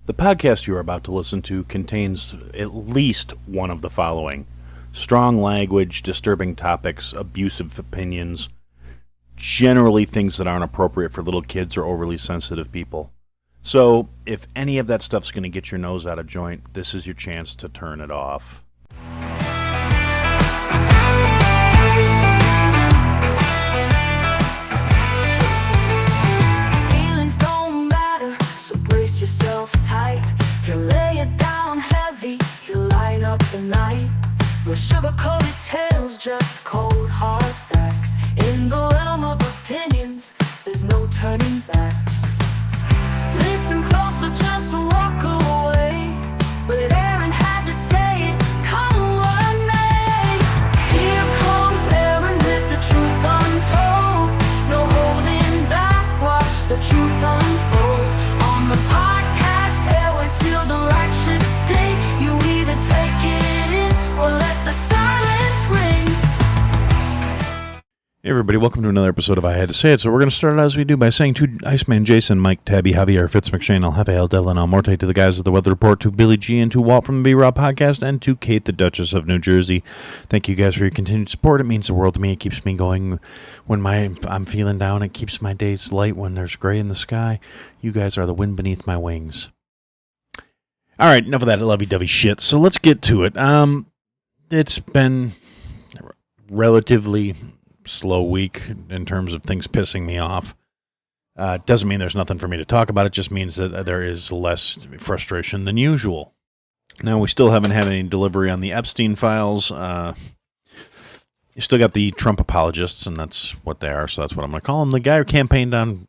The podcast you are about to listen to contains at least one of the following: strong language, disturbing topics, abusive opinions, generally things that aren't appropriate for little kids or overly sensitive people. So, if any of that stuff's going to get your nose out of joint, this is your chance to turn it off. Feelings don't matter, so brace yourself tight. He'll lay it down heavy, he'll light up the night. No sugar-coated tales, just cold hard facts. In the realm of opinions, there's no turning back. Listen closer, just walk away. But Aaron had to say it, come what may. Here comes Aaron with the truth untold. No holding back, watch the truth unfold. On the podcast airways, feel the righteous sting. You either take it in or let the silence ring. Hey everybody, welcome to another episode of I Had to Say It. So we're going to start out as we do by saying to Iceman Jason, Mike, Tabby, Javier, Fitz, McShane, El Jefe, El Devlin, El Morte, to the guys of the Weather Report, to Billy G, and to Walt from the B-Raw Podcast, and to Kate, the Duchess of New Jersey. Thank you guys for your continued support. It means the world to me. It keeps me going when I'm feeling down. It keeps my days light when there's gray in the sky. You guys are the wind beneath my wings. All right, enough of that lovey-dovey shit. So let's get to it. It's been relatively slow week in terms of things pissing me off. Doesn't mean there's nothing for me to talk about. It just means that there is less frustration than usual. Now, we still haven't had any delivery on the Epstein files. You still got the Trump apologists, and that's what they are, so that's what I'm going to call them. The guy who campaigned on,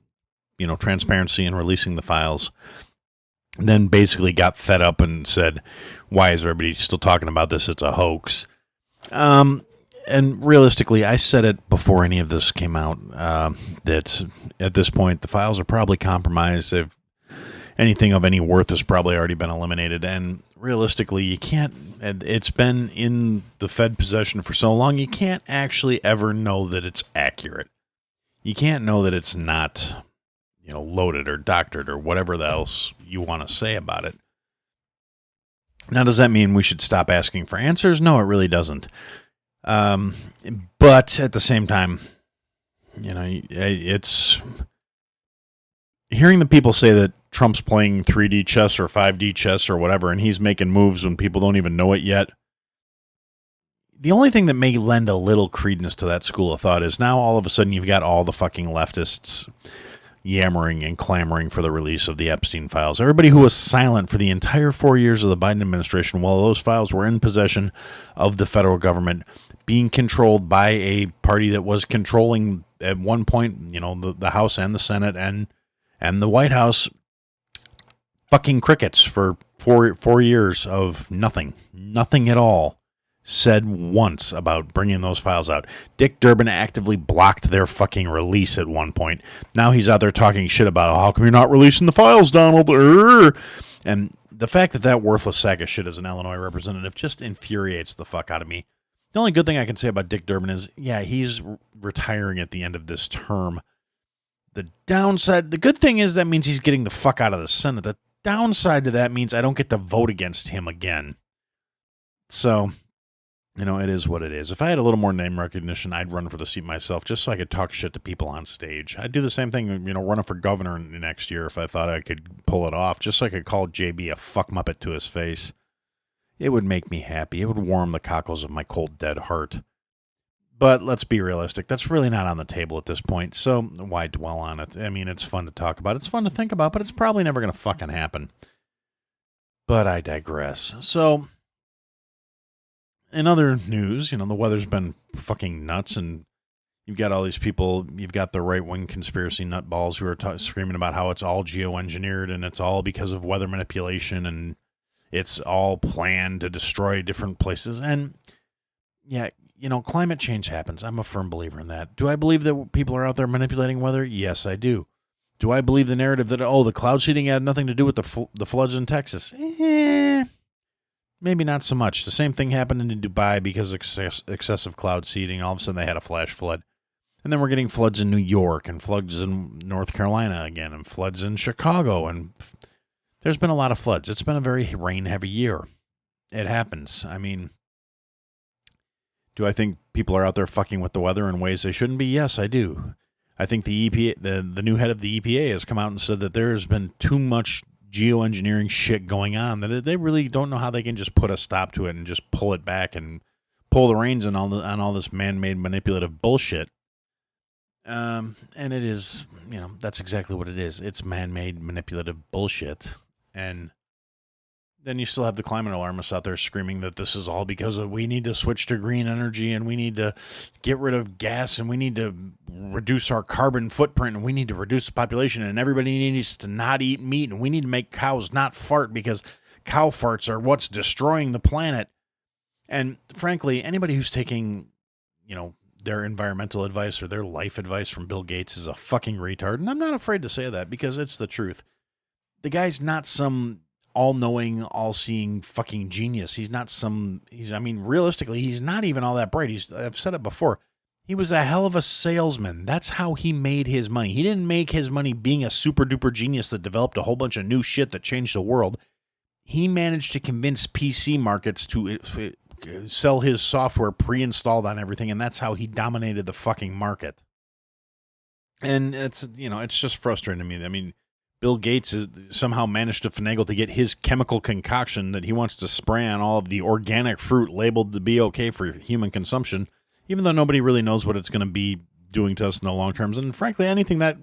transparency and releasing the files, then basically got fed up and said, why is everybody still talking about this? It's a hoax. And realistically, I said it before any of this came out, that at this point, the files are probably compromised. Anything of any worth has probably already been eliminated. And realistically, you can't, it's been in the Fed possession for so long, you can't actually ever know that it's accurate. You can't know that it's not, loaded or doctored or whatever else you want to say about it. Now, does that mean we should stop asking for answers? No, it really doesn't. But at the same time, it's hearing the people say that Trump's playing 3D chess or 5D chess or whatever, and he's making moves when people don't even know it yet. The only thing that may lend a little credence to that school of thought is now all of a sudden you've got all the fucking leftists yammering and clamoring for the release of the Epstein files. Everybody who was silent for the entire 4 years of the Biden administration while those files were in possession of the federal government, being controlled by a party that was controlling at one point, the House and the Senate and the White House, fucking crickets for four years of nothing at all said once about bringing those files out. Dick Durbin actively blocked their fucking release at one point. Now he's out there talking shit about, how come you're not releasing the files, Donald? And the fact that worthless sack of shit as an Illinois representative just infuriates the fuck out of me. The only good thing I can say about Dick Durbin is, yeah, he's retiring at the end of this term. The good thing is that means he's getting the fuck out of the Senate. The downside to that means I don't get to vote against him again. So, it is what it is. If I had a little more name recognition, I'd run for the seat myself just so I could talk shit to people on stage. I'd do the same thing, running for governor next year if I thought I could pull it off, just so I could call JB a fuck muppet to his face. It would make me happy. It would warm the cockles of my cold, dead heart. But let's be realistic. That's really not on the table at this point, so why dwell on it? I mean, it's fun to talk about. It's fun to think about, but it's probably never going to fucking happen. But I digress. So, in other news, the weather's been fucking nuts, and you've got all these people, you've got the right-wing conspiracy nutballs who are screaming about how it's all geoengineered, and it's all because of weather manipulation, and it's all planned to destroy different places. And, yeah, climate change happens. I'm a firm believer in that. Do I believe that people are out there manipulating weather? Yes, I do. Do I believe the narrative that, the cloud seeding had nothing to do with the floods in Texas? Maybe not so much. The same thing happened in Dubai because of excessive cloud seeding. All of a sudden they had a flash flood. And then we're getting floods in New York and floods in North Carolina again and floods in Chicago. And there's been a lot of floods. It's been a very rain-heavy year. It happens. I mean, do I think people are out there fucking with the weather in ways they shouldn't be? Yes, I do. I think the EPA, the new head of the EPA has come out and said that there has been too much geoengineering shit going on that they really don't know how they can just put a stop to it and just pull it back and pull the reins on all this man-made manipulative bullshit. And it is, that's exactly what it is. It's man-made manipulative bullshit. And then you still have the climate alarmists out there screaming that this is all because we need to switch to green energy and we need to get rid of gas and we need to reduce our carbon footprint and we need to reduce the population and everybody needs to not eat meat and we need to make cows not fart because cow farts are what's destroying the planet. And frankly, anybody who's taking, their environmental advice or their life advice from Bill Gates is a fucking retard. And I'm not afraid to say that because it's the truth. The guy's not some all-knowing, all-seeing fucking genius. Realistically, he's not even all that bright. I've said it before. He was a hell of a salesman. That's how he made his money. He didn't make his money being a super-duper genius that developed a whole bunch of new shit that changed the world. He managed to convince PC markets to sell his software pre-installed on everything, and that's how he dominated the fucking market. And it's just frustrating to me. I mean, Bill Gates has somehow managed to finagle to get his chemical concoction that he wants to spray on all of the organic fruit labeled to be okay for human consumption, even though nobody really knows what it's going to be doing to us in the long term. And frankly, anything that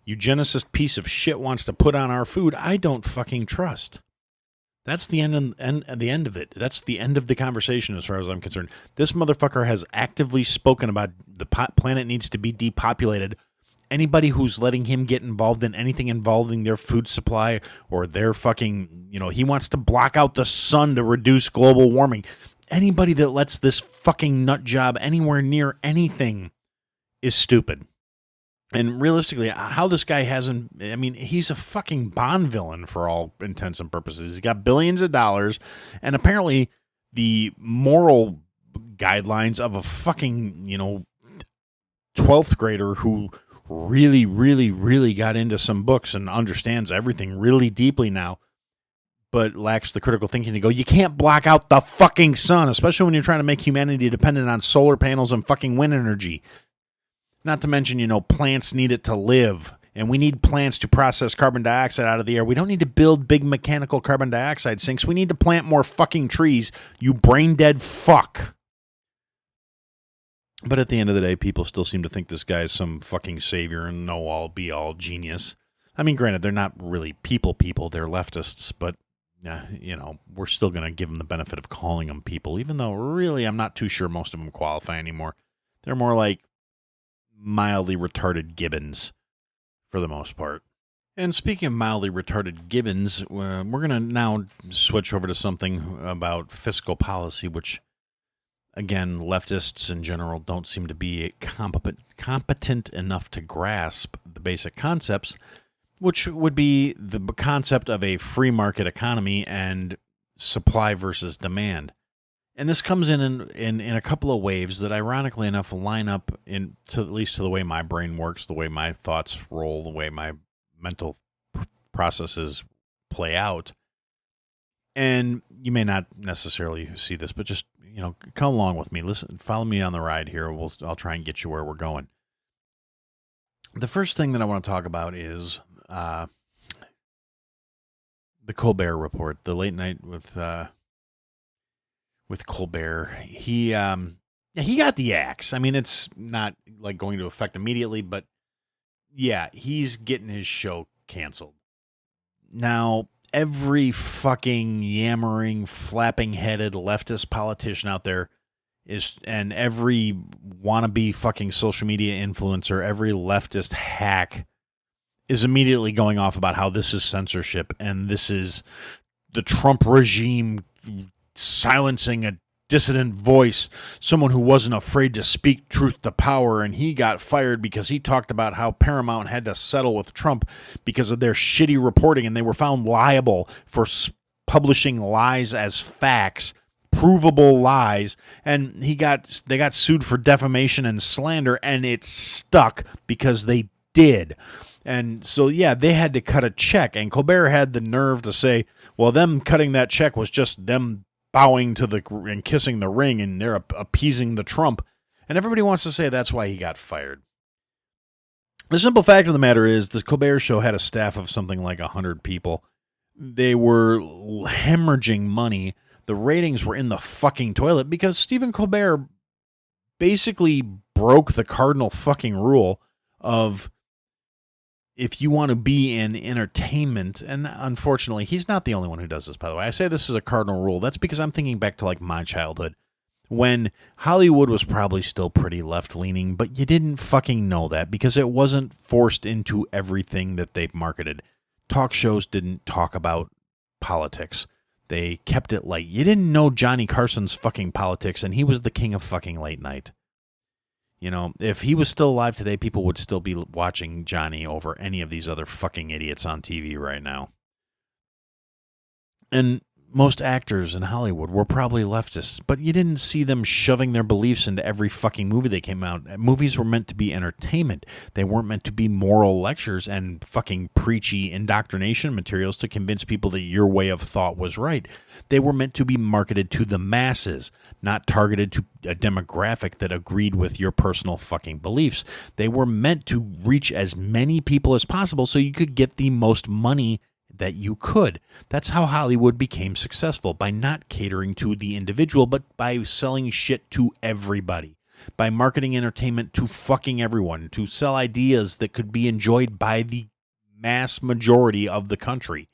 eugenicist piece of shit wants to put on our food, I don't fucking trust. That's the end of it. That's the end of the conversation as far as I'm concerned. This motherfucker has actively spoken about the planet needs to be depopulated. Anybody who's letting him get involved in anything involving their food supply or their fucking, he wants to block out the sun to reduce global warming. Anybody that lets this fucking nut job anywhere near anything is stupid. And realistically, how this guy he's a fucking Bond villain for all intents and purposes. He's got billions of dollars, and apparently the moral guidelines of a fucking, 12th grader who really, really, really got into some books and understands everything really deeply now, but lacks the critical thinking to go, you can't block out the fucking sun, especially when you're trying to make humanity dependent on solar panels and fucking wind energy. Not to mention, plants need it to live, and we need plants to process carbon dioxide out of the air. We don't need to build big mechanical carbon dioxide sinks. We need to plant more fucking trees, you brain-dead fuck. But at the end of the day, people still seem to think this guy is some fucking savior and know-all, be-all genius. I mean, granted, they're not really people, they're leftists, but, we're still going to give them the benefit of calling them people, even though really I'm not too sure most of them qualify anymore. They're more like mildly retarded gibbons for the most part. And speaking of mildly retarded gibbons, we're going to now switch over to something about fiscal policy, which, again, leftists in general don't seem to be competent enough to grasp the basic concepts, which would be the concept of a free market economy and supply versus demand. And this comes in a couple of waves that, ironically enough, line up at least to the way my brain works, the way my thoughts roll, the way my mental processes play out. And you may not necessarily see this, but just, come along with me. Listen, follow me on the ride here. I'll try and get you where we're going. The first thing that I want to talk about is the Colbert Report, the late night with Colbert. He got the axe. I mean, it's not like going to effect immediately, but yeah, he's getting his show canceled. Now, every fucking yammering, flapping-headed leftist politician out there and every wannabe fucking social media influencer, every leftist hack is immediately going off about how this is censorship and this is the Trump regime silencing a dissident voice, someone who wasn't afraid to speak truth to power, and he got fired because he talked about how Paramount had to settle with Trump because of their shitty reporting, and they were found liable for publishing lies as facts, provable lies, and they got sued for defamation and slander, and it stuck because they did. And so, yeah, they had to cut a check. And Colbert had the nerve to say, well, them cutting that check was just them bowing to and kissing the ring, and they're appeasing the Trump. And everybody wants to say that's why he got fired. The simple fact of the matter is the Colbert Show had a staff of something like 100 people. They were hemorrhaging money. The ratings were in the fucking toilet because Stephen Colbert basically broke the cardinal fucking rule of, if you want to be in entertainment, and unfortunately, he's not the only one who does this, by the way. I say this is a cardinal rule. That's because I'm thinking back to like my childhood when Hollywood was probably still pretty left-leaning, but you didn't fucking know that because it wasn't forced into everything that they marketed. Talk shows didn't talk about politics. They kept it light. You didn't know Johnny Carson's fucking politics, and he was the king of fucking late night. You know, if he was still alive today, people would still be watching Johnny over any of these other fucking idiots on TV right now. And most actors in Hollywood were probably leftists, but you didn't see them shoving their beliefs into every fucking movie they came out. Movies were meant to be entertainment. They weren't meant to be moral lectures and fucking preachy indoctrination materials to convince people that your way of thought was right. They were meant to be marketed to the masses, not targeted to a demographic that agreed with your personal fucking beliefs. They were meant to reach as many people as possible so you could get the most money that you could. That's how Hollywood became successful, by not catering to the individual, but by selling shit to everybody, by marketing entertainment to fucking everyone, to sell ideas that could be enjoyed by the mass majority of the country.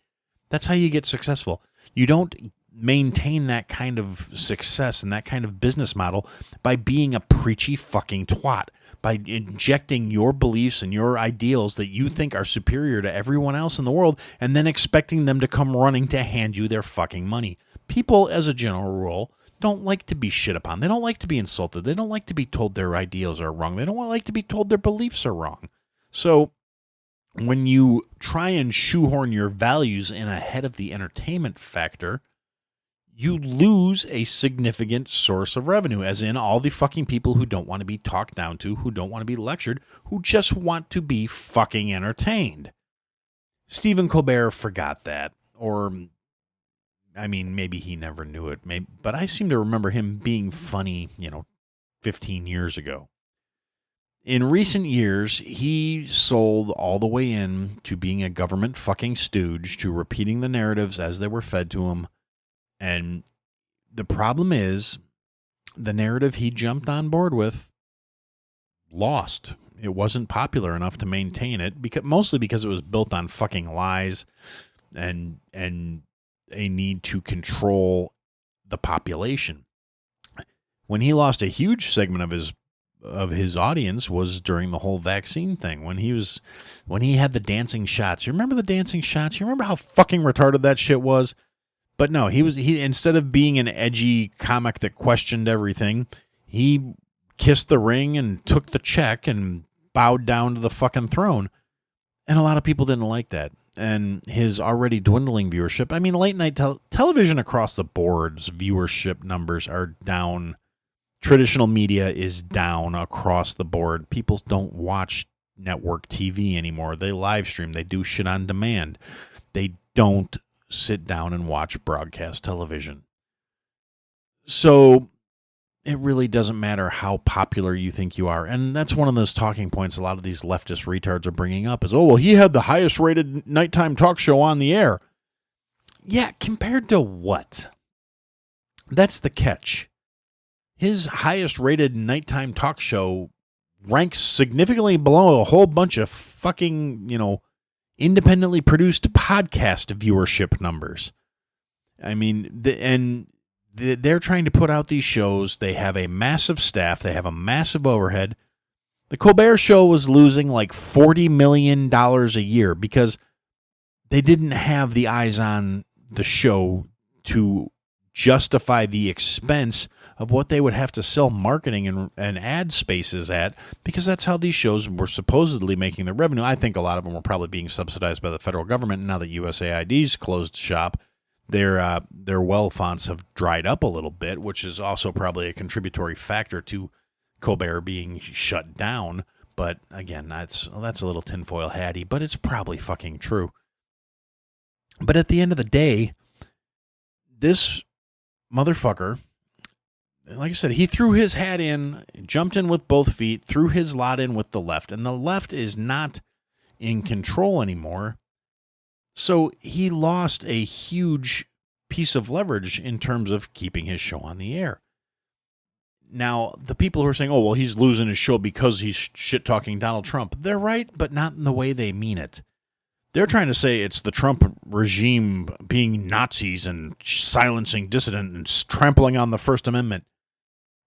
That's how you get successful. You don't maintain that kind of success and that kind of business model by being a preachy fucking twat, by injecting your beliefs and your ideals that you think are superior to everyone else in the world and then expecting them to come running to hand you their fucking money. People, as a general rule, don't like to be shit upon. They don't like to be insulted. They don't like to be told their ideals are wrong. They don't like to be told their beliefs are wrong. So when you try and shoehorn your values in ahead of the entertainment factor, you lose a significant source of revenue, as in all the fucking people who don't want to be talked down to, who don't want to be lectured, who just want to be fucking entertained. Stephen Colbert forgot that, or, I mean, maybe he never knew it, but I seem to remember him being funny, 15 years ago. In recent years, he sold all the way in to being a government fucking stooge, to repeating the narratives as they were fed to him. And the problem is, the narrative he jumped on board with lost. It wasn't popular enough to maintain it, mostly because it was built on fucking lies and a need to control the population. When he lost a huge segment of his audience was during the whole vaccine thing, when he had the dancing shots. You remember the dancing shots? You remember how fucking retarded that shit was? But no, he instead of being an edgy comic that questioned everything, he kissed the ring and took the check and bowed down to the fucking throne. And a lot of people didn't like that. And his already dwindling viewership, I mean, late night television across the board's viewership numbers are down. Traditional media is down across the board. People don't watch network TV anymore. They live stream. They do shit on demand. They don't sit down and watch broadcast television. So it really doesn't matter how popular you think you are. And that's one of those talking points a lot of these leftist retards are bringing up is, oh, well, he had the highest rated nighttime talk show on the air. Yeah, compared to what? That's the catch. His highest rated nighttime talk show ranks significantly below a whole bunch of fucking, independently produced podcast viewership numbers. I mean, they're trying to put out these shows. They have a massive staff. They have a massive overhead. The Colbert Show was losing like $40 million a year because they didn't have the eyes on the show to justify the expense of what they would have to sell marketing and ad spaces at, because that's how these shows were supposedly making their revenue. I think a lot of them were probably being subsidized by the federal government. Now that USAID's closed shop, their well fonts have dried up a little bit, which is also probably a contributory factor to Colbert being shut down. But again, that's a little tinfoil hatty, but it's probably fucking true. But at the end of the day, this motherfucker, like I said, he threw his hat in, jumped in with both feet, threw his lot in with the left, and the left is not in control anymore. So he lost a huge piece of leverage in terms of keeping his show on the air. Now, the people who are saying, oh, well, he's losing his show because he's shit-talking Donald Trump, they're right, but not in the way they mean it. They're trying to say it's the Trump regime being Nazis and silencing dissident and trampling on the First Amendment.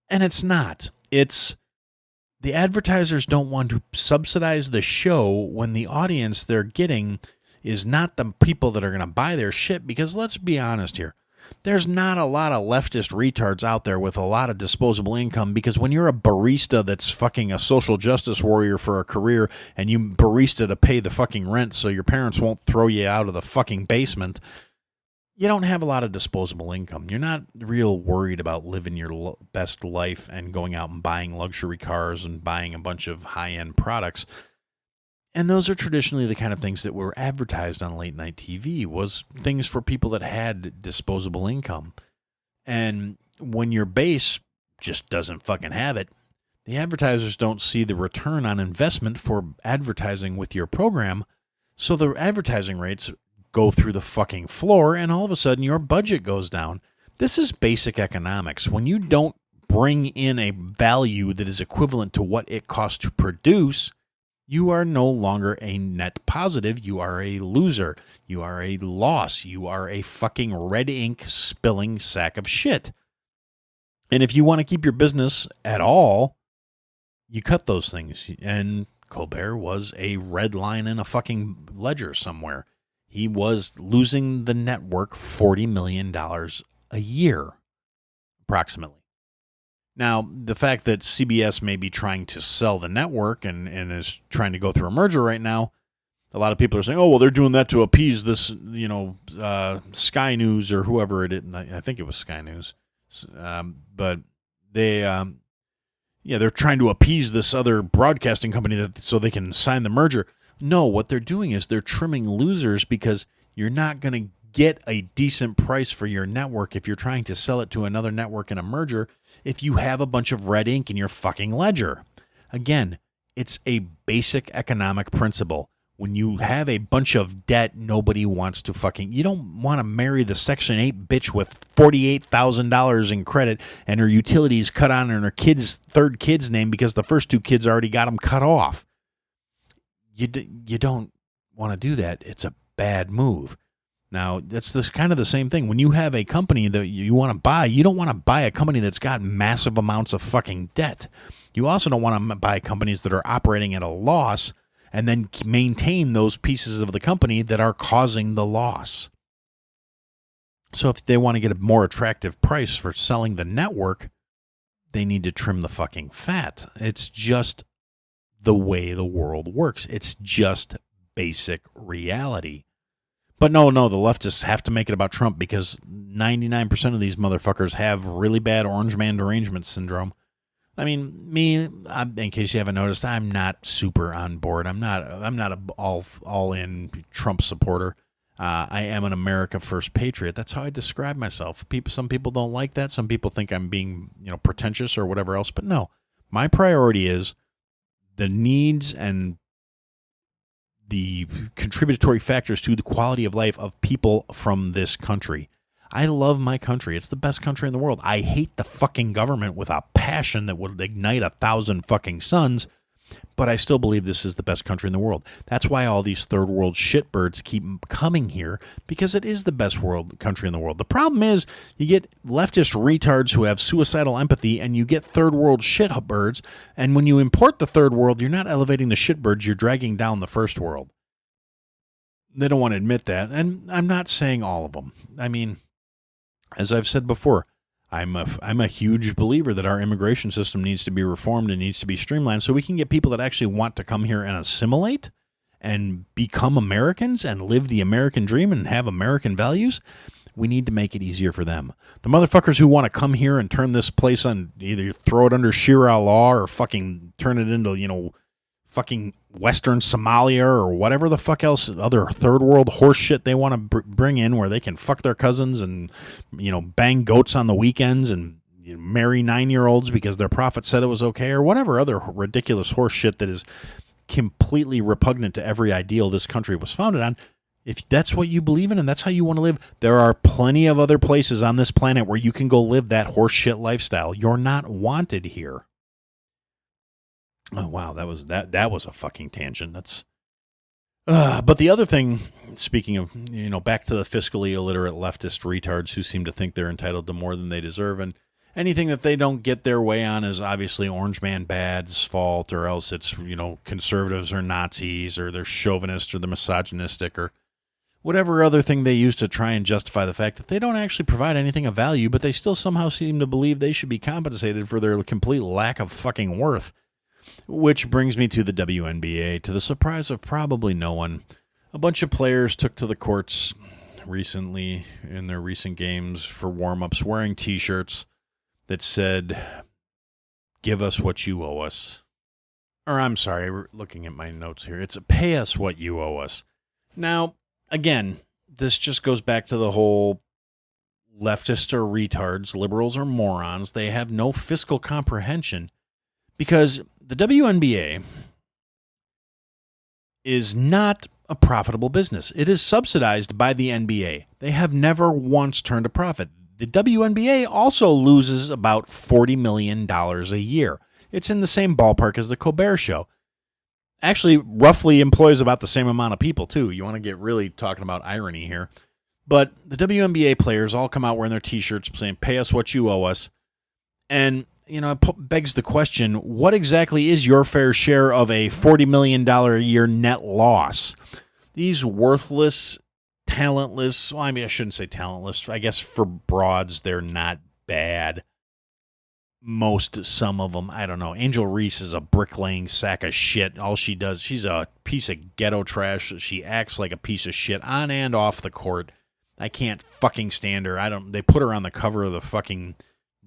And it's not. It's the advertisers don't want to subsidize the show when the audience they're getting is not the people that are going to buy their shit. Because let's be honest here. There's not a lot of leftist retards out there with a lot of disposable income, because when you're a barista that's fucking a social justice warrior for a career and you barista to pay the fucking rent so your parents won't throw you out of the fucking basement, you don't have a lot of disposable income. You're not real worried about living your best life and going out and buying luxury cars and buying a bunch of high-end products. And those are traditionally the kind of things that were advertised on late night TV, was things for people that had disposable income. And when your base just doesn't fucking have it, the advertisers don't see the return on investment for advertising with your program. So the advertising rates go through the fucking floor, and all of a sudden your budget goes down. This is basic economics. When you don't bring in a value that is equivalent to what it costs to produce, you are no longer a net positive. You are a loser. You are a loss. You are a fucking red ink spilling sack of shit. And if you want to keep your business at all, you cut those things. And Colbert was a red line in a fucking ledger somewhere. He was losing the network $40 million a year, approximately. Now, the fact that CBS may be trying to sell the network and is trying to go through a merger right now, a lot of people are saying, oh, well, they're doing that to appease this, Sky News or whoever it is. I think it was Sky News. But they're trying to appease this other broadcasting company so they can sign the merger. No, what they're doing is they're trimming losers, because you're not going to get a decent price for your network if you're trying to sell it to another network in a merger if you have a bunch of red ink in your fucking ledger. Again, it's a basic economic principle. When you have a bunch of debt, nobody wants to fucking... You don't want to marry the Section 8 bitch with $48,000 in credit and her utilities cut on and her third kid's name because the first two kids already got them cut off. You don't want to do that. It's a bad move. Now, that's kind of the same thing. When you have a company that you want to buy, you don't want to buy a company that's got massive amounts of fucking debt. You also don't want to buy companies that are operating at a loss and then maintain those pieces of the company that are causing the loss. So if they want to get a more attractive price for selling the network, they need to trim the fucking fat. It's just the way the world works. It's just basic reality. But no, the leftists have to make it about Trump, because 99% of these motherfuckers have really bad orange man derangement syndrome. I mean, in case you haven't noticed, I'm not super on board. I'm not a all in Trump supporter. I am an America First patriot. That's how I describe myself. Some people don't like that. Some people think I'm being, pretentious or whatever else. But no, my priority is the needs and the contributory factors to the quality of life of people from this country. I love my country. It's the best country in the world. I hate the fucking government with a passion that would ignite 1,000 fucking suns, but I still believe this is the best country in the world. That's why all these third world shitbirds keep coming here, because it is the best country in the world. The problem is you get leftist retards who have suicidal empathy, and you get third world shitbirds, and when you import the third world, you're not elevating the shitbirds, you're dragging down the first world. They don't want to admit that, and I'm not saying all of them. I mean, as I've said before, I'm a huge believer that our immigration system needs to be reformed and needs to be streamlined so we can get people that actually want to come here and assimilate and become Americans and live the American dream and have American values. We need to make it easier for them. The motherfuckers who want to come here and turn this place on, either throw it under Sharia law or fucking turn it into, fucking Western Somalia or whatever the fuck else, other third world horse shit they want to bring in where they can fuck their cousins and, bang goats on the weekends and marry 9-year-olds because their prophet said it was okay, or whatever other ridiculous horse shit that is completely repugnant to every ideal this country was founded on. If that's what you believe in and that's how you want to live, there are plenty of other places on this planet where you can go live that horse shit lifestyle. You're not wanted here. Oh wow, that was a fucking tangent. But the other thing, speaking of, back to the fiscally illiterate leftist retards who seem to think they're entitled to more than they deserve, and anything that they don't get their way on is obviously Orange Man Bad's fault, or else it's, conservatives or Nazis, or they're chauvinists, or they're misogynistic, or whatever other thing they use to try and justify the fact that they don't actually provide anything of value, but they still somehow seem to believe they should be compensated for their complete lack of fucking worth. Which brings me to the WNBA. To the surprise of probably no one, a bunch of players took to the courts recently in their recent games for warm-ups wearing T-shirts that said, "Give us what you owe us." Or I'm sorry, we're looking at my notes here. It's "Pay us what you owe us." Now, again, this just goes back to the whole leftists are retards, liberals are morons. They have no fiscal comprehension because the WNBA is not a profitable business. It is subsidized by the NBA. They have never once turned a profit. The WNBA also loses about $40 million a year. It's in the same ballpark as the Colbert Show. Actually, roughly employs about the same amount of people, too. You want to get really talking about irony here. But the WNBA players all come out wearing their T-shirts saying, "Pay us what you owe us." And it begs the question, what exactly is your fair share of a $40 million a year net loss? These worthless, talentless, well, I mean, I shouldn't say talentless. I guess for broads, they're not bad. Some of them, I don't know. Angel Reese is a bricklaying sack of shit. All she does, she's a piece of ghetto trash. She acts like a piece of shit on and off the court. I can't fucking stand her. They put her on the cover of the fucking...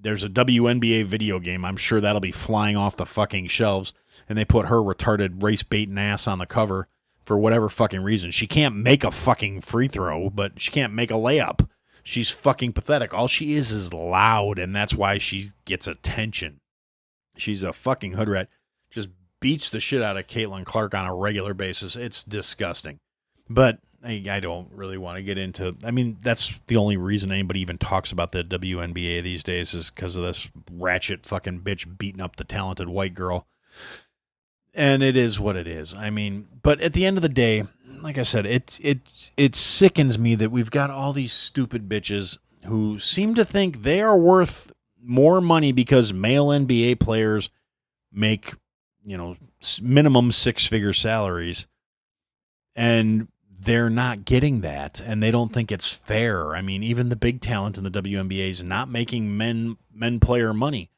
There's a WNBA video game. I'm sure that'll be flying off the fucking shelves. And they put her retarded race baiting ass on the cover for whatever fucking reason. She can't make a fucking free throw, but she can't make a layup. She's fucking pathetic. All she is loud, and that's why she gets attention. She's a fucking hood rat. Just beats the shit out of Caitlin Clark on a regular basis. It's disgusting. But I don't really want to get into... I mean, that's the only reason anybody even talks about the WNBA these days is because of this ratchet fucking bitch beating up the talented white girl. And it is what it is. I mean, but at the end of the day, like I said, it sickens me that we've got all these stupid bitches who seem to think they are worth more money because male NBA players make, minimum 6-figure salaries. And they're not getting that, and they don't think it's fair. I mean, even the big talent in the WNBA is not making men player money.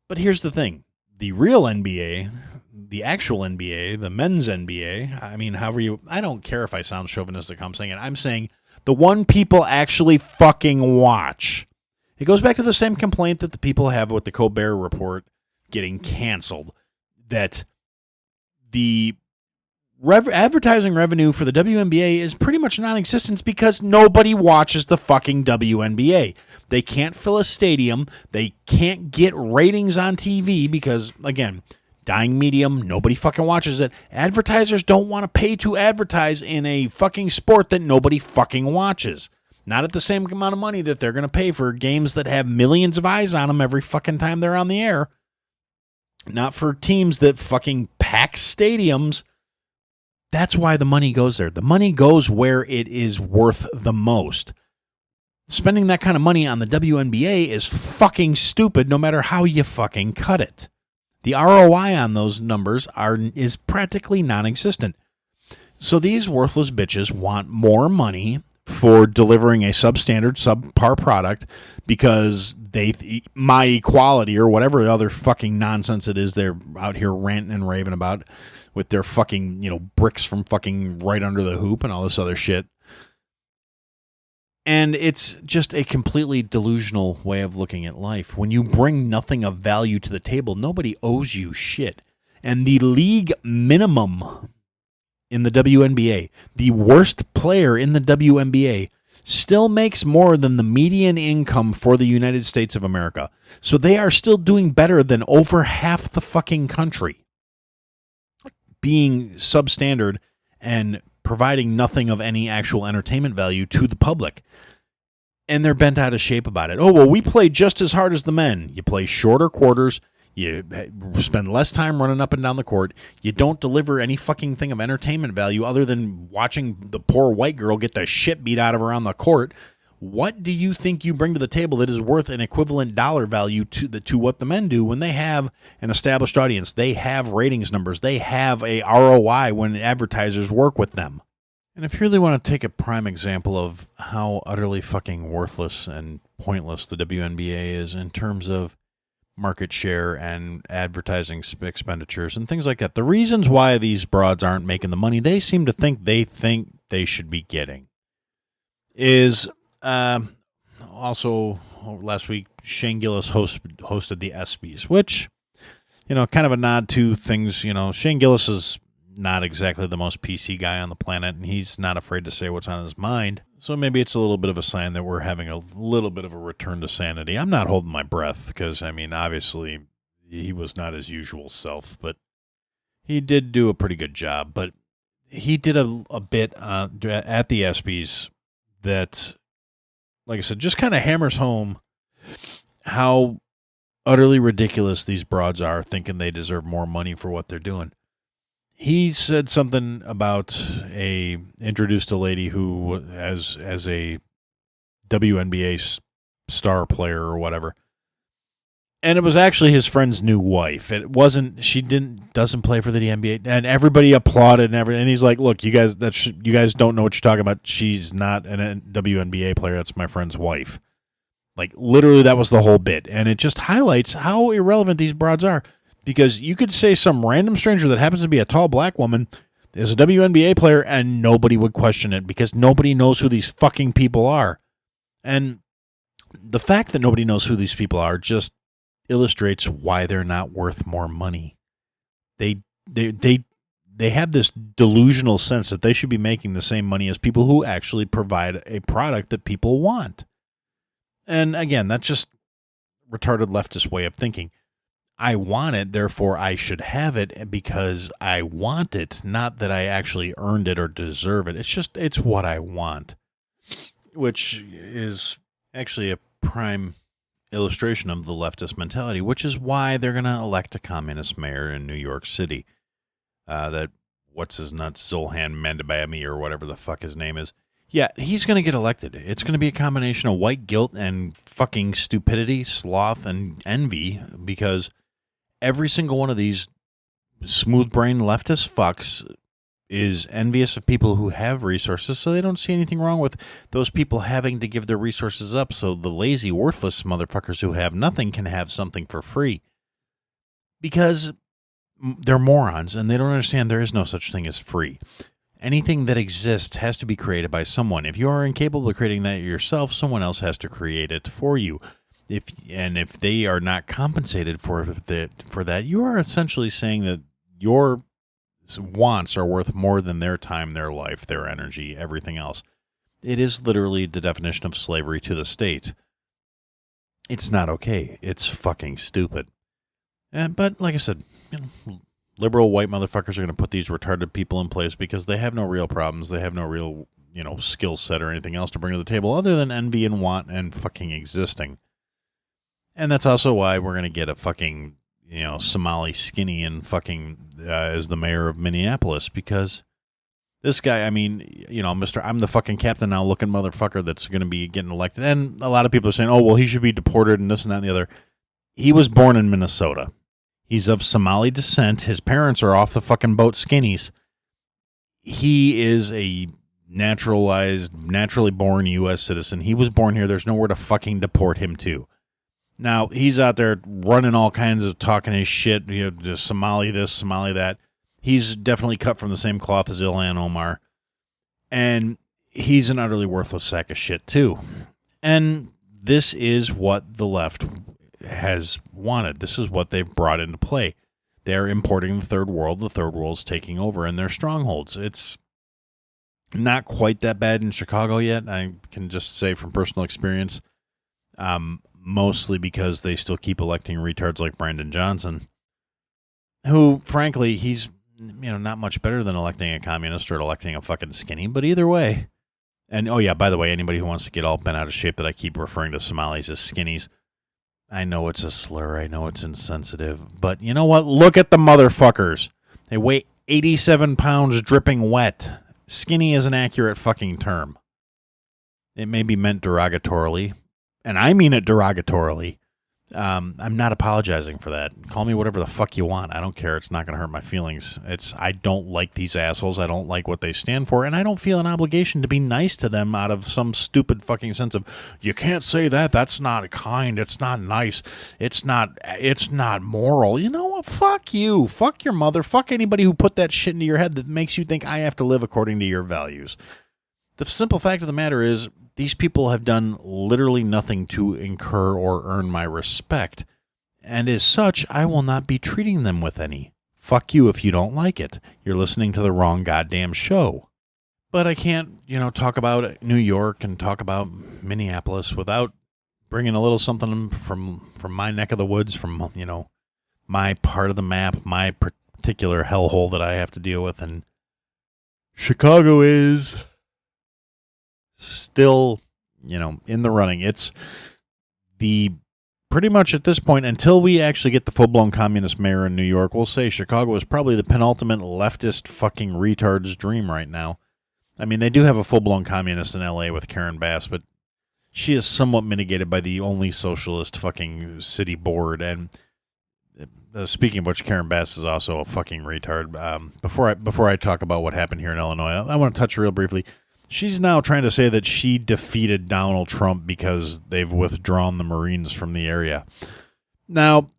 But here's the thing. The real NBA, the actual NBA, the men's NBA, I mean, I don't care if I sound chauvinistic, I'm saying it. I'm saying the one people actually fucking watch. It goes back to the same complaint that the people have with the Colbert Report getting canceled, that the advertising revenue for the WNBA is pretty much non-existent because nobody watches the fucking WNBA. They can't fill a stadium. They can't get ratings on TV because, again, dying medium, nobody fucking watches it. Advertisers don't want to pay to advertise in a fucking sport that nobody fucking watches. Not at the same amount of money that they're going to pay for games that have millions of eyes on them every fucking time they're on the air. Not for teams that fucking pack stadiums. That's why the money goes there. The money goes where it is worth the most. Spending that kind of money on the WNBA is fucking stupid no matter how you fucking cut it. The ROI on those numbers is practically non-existent. So these worthless bitches want more money for delivering a substandard, subpar product because my equality or whatever other fucking nonsense it is they're out here ranting and raving about with their fucking, bricks from fucking right under the hoop and all this other shit. And it's just a completely delusional way of looking at life. When you bring nothing of value to the table, nobody owes you shit. And the league minimum in the WNBA, the worst player in the WNBA, still makes more than the median income for the United States of America. So they are still doing better than over half the fucking country, being substandard and providing nothing of any actual entertainment value to the public. And they're bent out of shape about it. Oh, well, we play just as hard as the men. You play shorter quarters. You spend less time running up and down the court. You don't deliver any fucking thing of entertainment value other than watching the poor white girl get the shit beat out of her on the court. What do you think you bring to the table that is worth an equivalent dollar value to what the men do when they have an established audience? They have ratings numbers. They have a ROI when advertisers work with them. And if you really want to take a prime example of how utterly fucking worthless and pointless the WNBA is in terms of market share and advertising expenditures and things like that, the reasons why these broads aren't making the money they seem to think they should be getting is also last week Shane Gillis hosted the ESPYs, which, kind of a nod to things. Shane Gillis is not exactly the most PC guy on the planet, and he's not afraid to say what's on his mind. So maybe it's a little bit of a sign that we're having a little bit of a return to sanity. I'm not holding my breath because, obviously he was not his usual self, but he did do a pretty good job. But he did a bit at the ESPYs that, like I said, just kind of hammers home how utterly ridiculous these broads are, thinking they deserve more money for what they're doing. He said something about introduced a lady who as a WNBA star player or whatever, and it was actually his friend's new wife. It wasn't. She doesn't play for the NBA, and everybody applauded and everything. And he's like, "Look, you guys, you guys don't know what you're talking about. She's not a WNBA player. That's my friend's wife." Like literally, that was the whole bit, and it just highlights how irrelevant these broads are. Because you could say some random stranger that happens to be a tall black woman is a WNBA player and nobody would question it because nobody knows who these fucking people are. And the fact that nobody knows who these people are just illustrates why they're not worth more money. They have this delusional sense that they should be making the same money as people who actually provide a product that people want. And again, that's just retarded leftist way of thinking. I want it, therefore I should have it because I want it, not that I actually earned it or deserve it. It's what I want, which is actually a prime illustration of the leftist mentality, which is why they're going to elect a communist mayor in New York City. That what's his nuts, Zulhan Mendabayami or whatever the fuck his name is. Yeah, he's going to get elected. It's going to be a combination of white guilt and fucking stupidity, sloth, and envy because every single one of these smooth-brained leftist fucks is envious of people who have resources, so they don't see anything wrong with those people having to give their resources up so the lazy, worthless motherfuckers who have nothing can have something for free. Because they're morons, and they don't understand there is no such thing as free. Anything that exists has to be created by someone. If you are incapable of creating that yourself, someone else has to create it for you. If they are not compensated for that, you are essentially saying that your wants are worth more than their time, their life, their energy, everything else. It is literally the definition of slavery to the state. It's not okay. It's fucking stupid. But like I said, liberal white motherfuckers are going to put these retarded people in place because they have no real problems. They have no real, skill set or anything else to bring to the table other than envy and want and fucking existing. And that's also why we're going to get a fucking, Somali skinny and fucking as the mayor of Minneapolis because this guy, I'm the fucking captain now looking motherfucker that's going to be getting elected. And a lot of people are saying, oh, well, he should be deported and this and that and the other. He was born in Minnesota. He's of Somali descent. His parents are off the fucking boat skinnies. He is a naturally born U.S. citizen. He was born here. There's nowhere to fucking deport him to. Now, he's out there running all kinds of talking his shit, just Somali this, Somali that. He's definitely cut from the same cloth as Ilhan Omar. And he's an utterly worthless sack of shit, too. And this is what the left has wanted. This is what they've brought into play. They're importing the third world. The third world's taking over in their strongholds. It's not quite that bad in Chicago yet. I can just say from personal experience, mostly because they still keep electing retards like Brandon Johnson, who, frankly, he's not much better than electing a communist or electing a fucking skinny, but either way. And, oh yeah, by the way, anybody who wants to get all bent out of shape that I keep referring to Somalis as skinnies, I know it's a slur, I know it's insensitive, but you know what? Look at the motherfuckers. They weigh 87 pounds dripping wet. Skinny is an accurate fucking term. It may be meant derogatorily, and I mean it derogatorily. I'm not apologizing for that. Call me whatever the fuck you want. I don't care. It's not going to hurt my feelings. I don't like these assholes. I don't like what they stand for, and I don't feel an obligation to be nice to them out of some stupid fucking sense of, you can't say that. That's not kind. It's not nice. It's not moral. You know what? Fuck you. Fuck your mother. Fuck anybody who put that shit into your head that makes you think I have to live according to your values. The simple fact of the matter is, these people have done literally nothing to incur or earn my respect, and as such, I will not be treating them with any. Fuck you if you don't like it. You're listening to the wrong goddamn show. But I can't, talk about New York and talk about Minneapolis without bringing a little something from my neck of the woods, from, my part of the map, my particular hellhole that I have to deal with, and Chicago is still, in the running. It's the pretty much at this point, until we actually get the full-blown communist mayor in New York, we'll say Chicago is probably the penultimate leftist fucking retard's dream right now. I mean, they do have a full-blown communist in L.A. with Karen Bass, but she is somewhat mitigated by the only socialist fucking city board. And speaking of which, Karen Bass is also a fucking retard. Before I talk about what happened here in Illinois, I want to touch real briefly. She's now trying to say that she defeated Donald Trump because they've withdrawn the Marines from the area. Now,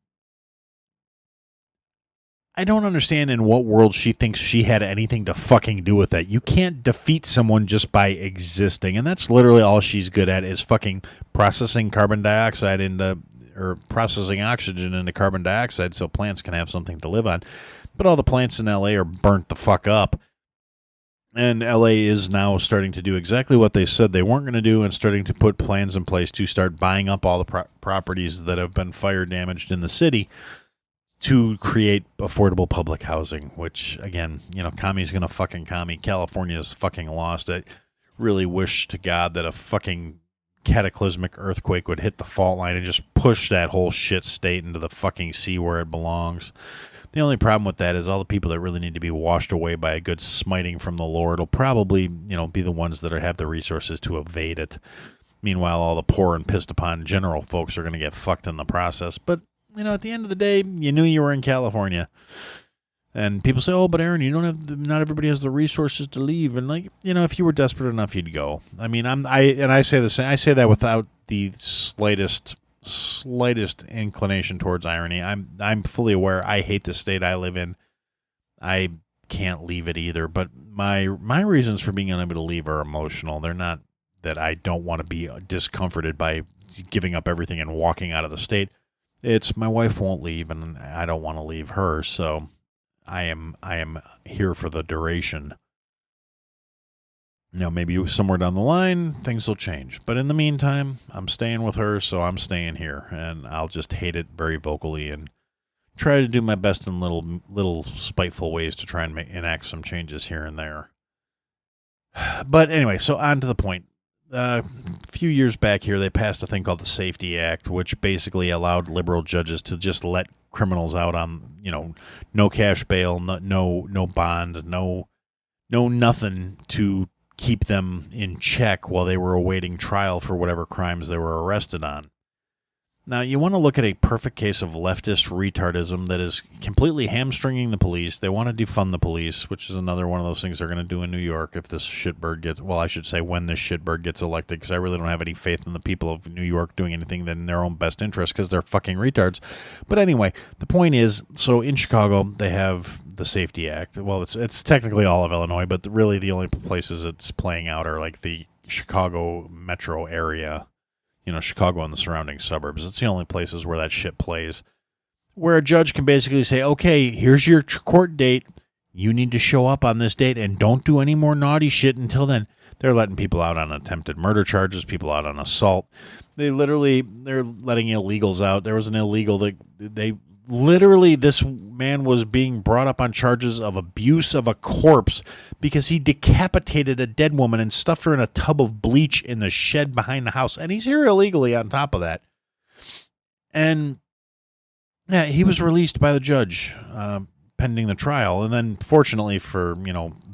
I don't understand in what world she thinks she had anything to fucking do with that. You can't defeat someone just by existing, and that's literally all she's good at, is fucking processing carbon dioxide or processing oxygen into carbon dioxide so plants can have something to live on. But all the plants in LA are burnt the fuck up. And LA is now starting to do exactly what they said they weren't going to do, and starting to put plans in place to start buying up all the properties that have been fire damaged in the city to create affordable public housing, which, again, commie's going to fucking commie. California's fucking lost. I really wish to God that a fucking cataclysmic earthquake would hit the fault line and just push that whole shit state into the fucking sea where it belongs. The only problem with that is all the people that really need to be washed away by a good smiting from the Lord will probably, be the ones that have the resources to evade it. Meanwhile, all the poor and pissed upon general folks are going to get fucked in the process. But, at the end of the day, you knew you were in California. And people say, oh, but Aaron, not everybody has the resources to leave. And if you were desperate enough, you'd go. I mean, I say the same. I say that without the slightest inclination towards irony. I'm fully aware I hate the state I live in. I can't leave it either, but my reasons for being unable to leave are emotional. They're not that I don't want to be discomforted by giving up everything and walking out of the state. It's my wife won't leave and I don't want to leave her, so I am here for the duration. Maybe somewhere down the line, things will change. But in the meantime, I'm staying with her, so I'm staying here. And I'll just hate it very vocally and try to do my best in little spiteful ways to try and enact some changes here and there. But anyway, so on to the point. A few years back here, they passed a thing called the Safety Act, which basically allowed liberal judges to just let criminals out on, no cash bail, no bond, no nothing to keep them in check while they were awaiting trial for whatever crimes they were arrested on. Now, you want to look at a perfect case of leftist retardism that is completely hamstringing the police. They want to defund the police, which is another one of those things they're going to do in New York if this shitbird gets, well, I should say when this shitbird gets elected, because I really don't have any faith in the people of New York doing anything in their own best interest, because they're fucking retards. But anyway, the point is, so in Chicago, they have the Safety Act. Well, it's technically all of Illinois, but really the only places it's playing out are like the Chicago metro area, Chicago and the surrounding suburbs. It's the only places where that shit plays. where a judge can basically say, okay, here's your court date. You need to show up on this date and don't do any more naughty shit until then. They're letting people out on attempted murder charges, people out on assault. They're letting illegals out. There was an illegal that this man was being brought up on charges of abuse of a corpse because he decapitated a dead woman and stuffed her in a tub of bleach in the shed behind the house. And he's here illegally on top of that. And yeah, he was released by the judge pending the trial. And then fortunately for,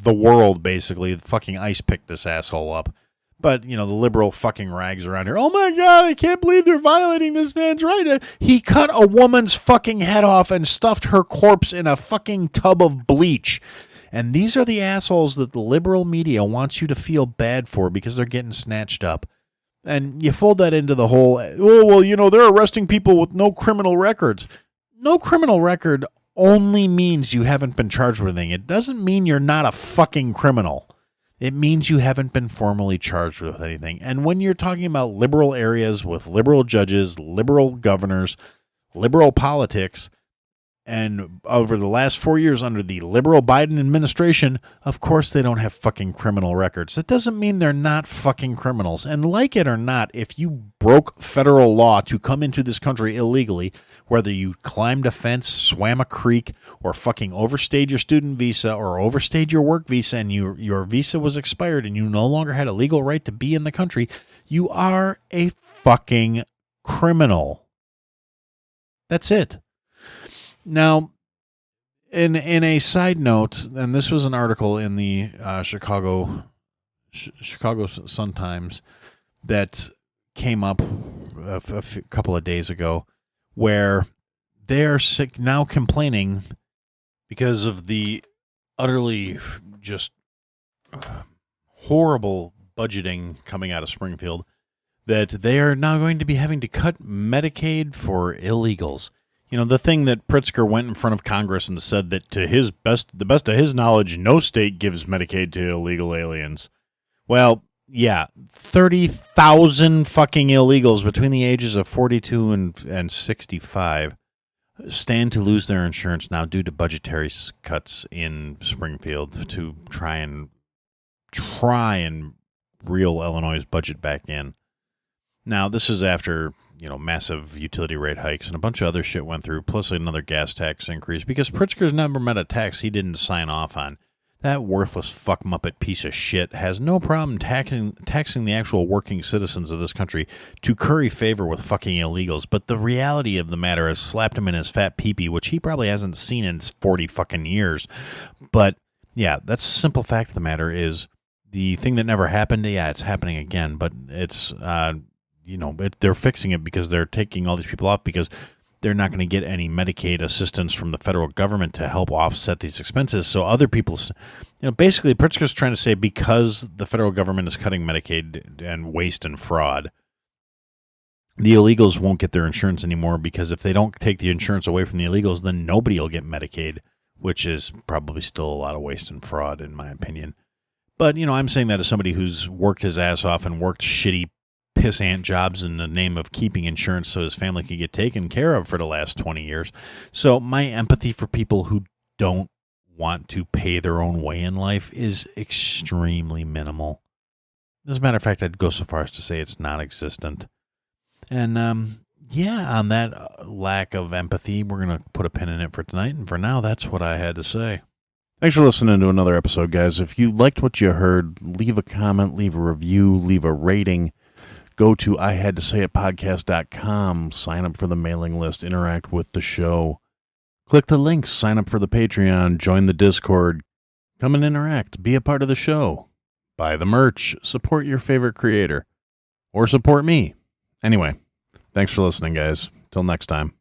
the world, basically, fucking ICE picked this asshole up. But, the liberal fucking rags around here. Oh my God, I can't believe they're violating this man's right. He cut a woman's fucking head off and stuffed her corpse in a fucking tub of bleach. And these are the assholes that the liberal media wants you to feel bad for because they're getting snatched up. And you fold that into the whole, they're arresting people with no criminal records. No criminal record only means you haven't been charged with anything. It doesn't mean you're not a fucking criminal. It means you haven't been formally charged with anything. And when you're talking about liberal areas with liberal judges, liberal governors, liberal politics, and over the last 4 years under the liberal Biden administration, of course they don't have fucking criminal records. That doesn't mean they're not fucking criminals. And like it or not, if you broke federal law to come into this country illegally, whether you climbed a fence, swam a creek, or fucking overstayed your student visa or overstayed your work visa and your visa was expired and you no longer had a legal right to be in the country, you are a fucking criminal. That's it. Now, in a side note, and this was an article in the Chicago Sun-Times that came up a couple of days ago, where they are now complaining because of the utterly just horrible budgeting coming out of Springfield, that they are now going to be having to cut Medicaid for illegals. The thing that Pritzker went in front of Congress and said that to the best of his knowledge, no state gives Medicaid to illegal aliens. Well, yeah, 30,000 fucking illegals between the ages of 42 and 65 stand to lose their insurance now due to budgetary cuts in Springfield to try and reel Illinois' budget back in. Now, this is after massive utility rate hikes and a bunch of other shit went through, plus another gas tax increase, because Pritzker's never met a tax he didn't sign off on. That worthless fuck muppet piece of shit has no problem taxing the actual working citizens of this country to curry favor with fucking illegals, but the reality of the matter has slapped him in his fat peepee, which he probably hasn't seen in 40 fucking years. But, yeah, that's the simple fact of the matter is the thing that never happened, yeah, it's happening again, but it's... they're fixing it because they're taking all these people off because they're not going to get any Medicaid assistance from the federal government to help offset these expenses. So other people, basically Pritzker's trying to say because the federal government is cutting Medicaid and waste and fraud, the illegals won't get their insurance anymore because if they don't take the insurance away from the illegals, then nobody will get Medicaid, which is probably still a lot of waste and fraud in my opinion. But, I'm saying that as somebody who's worked his ass off and worked shitty pissant jobs in the name of keeping insurance so his family could get taken care of for the last 20 years. So my empathy for people who don't want to pay their own way in life is extremely minimal. As a matter of fact, I'd go so far as to say it's non-existent. And on that lack of empathy, we're going to put a pin in it for tonight. And for now, that's what I had to say. Thanks for listening to another episode, guys. If you liked what you heard, leave a comment, leave a review, leave a rating. Go to ihadtosayitpodcast.com, sign up for the mailing list, interact with the show. Click the links, sign up for the Patreon, join the Discord. Come and interact, be a part of the show. Buy the merch, support your favorite creator. Or support me. Anyway, thanks for listening, guys. Till next time.